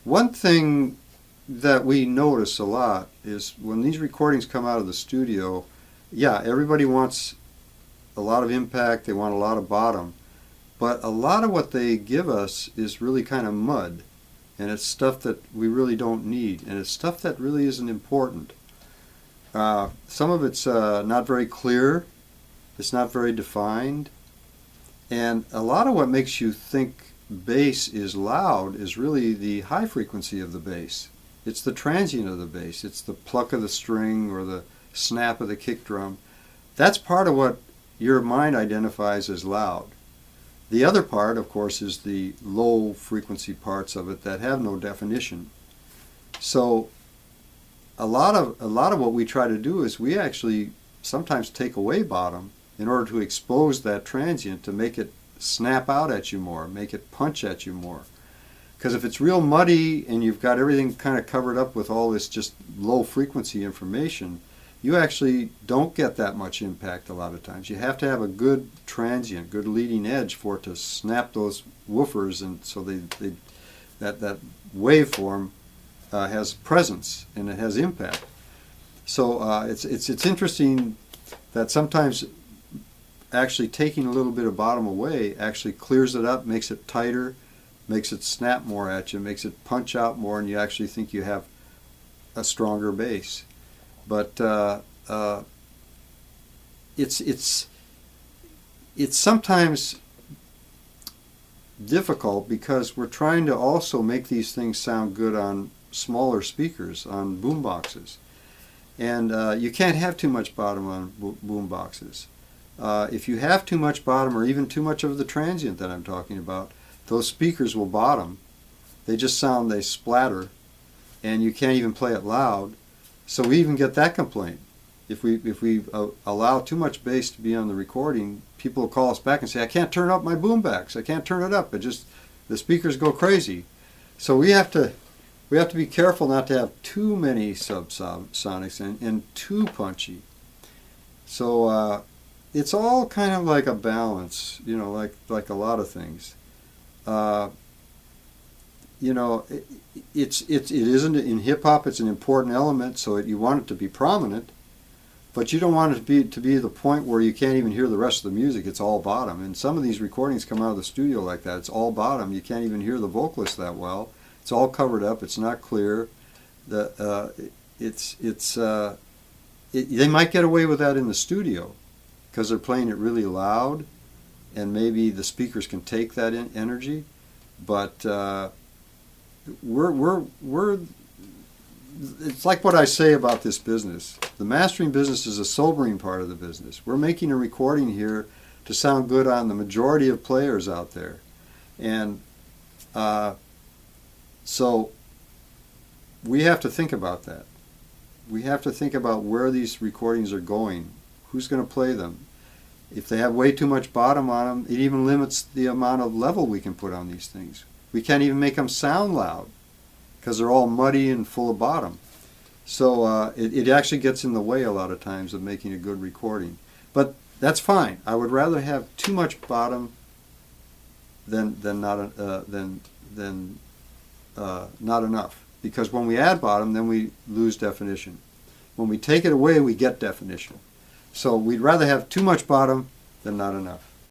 One thing that we notice a lot is when these recordings come out of the studio, yeah, everybody wants a lot of impact, they want a lot of bottom, but a lot of what they give us is really kind of mud, and it's stuff that we really don't need, and it's stuff that really isn't important. Some of it's not very clear, it's not very defined, and a lot of what makes you think bass is loud is really the high frequency of the bass. It's the transient of the bass. It's the pluck of the string or the snap of the kick drum. That's part of what your mind identifies as loud. The other part, of course, is the low frequency parts of it that have no definition. So a lot of what we try to do is we actually sometimes take away bottom in order to expose that transient to make it snap out at you more, make it punch at you more. Because if it's real muddy and you've got everything kind of covered up with all this just low frequency information, you actually don't get that much impact a lot of times. You have to have a good transient, good leading edge for it to snap those woofers, and so that waveform has presence and it has impact. So it's interesting that sometimes actually taking a little bit of bottom away actually clears it up, makes it tighter, makes it snap more at you, makes it punch out more, and you actually think you have a stronger bass. But it's sometimes difficult because we're trying to also make these things sound good on smaller speakers, on boom boxes. And you can't have too much bottom on boom boxes. If you have too much bottom or even too much of the transient that I'm talking about, those speakers will bottom. They just sound, they splatter, and you can't even play it loud. So we even get that complaint. If we allow too much bass to be on the recording, people will call us back and say, I can't turn up my boom backs. I can't turn it up. It just, the speakers go crazy. So we have to be careful not to have too many subsonics and too punchy. So it's all kind of like a balance, you know, like a lot of things. You know, it isn't in hip hop. It's an important element, so you want it to be prominent, but you don't want it to be the point where you can't even hear the rest of the music. It's all bottom, and some of these recordings come out of the studio like that. It's all bottom. You can't even hear the vocalist that well. It's all covered up. It's not clear. They might get away with that in the studio because they're playing it really loud, and maybe the speakers can take that energy, but it's like what I say about this business. The mastering business is a sobering part of the business. We're making a recording here to sound good on the majority of players out there, and so we have to think about that. We have to think about where these recordings are going, who's going to play them. If they have way too much bottom on them, it even limits the amount of level we can put on these things. We can't even make them sound loud because they're all muddy and full of bottom. So it actually gets in the way a lot of times of making a good recording. But that's fine. I would rather have too much bottom than not enough. Because when we add bottom, then we lose definition. When we take it away, we get definition. So we'd rather have too much bottom than not enough.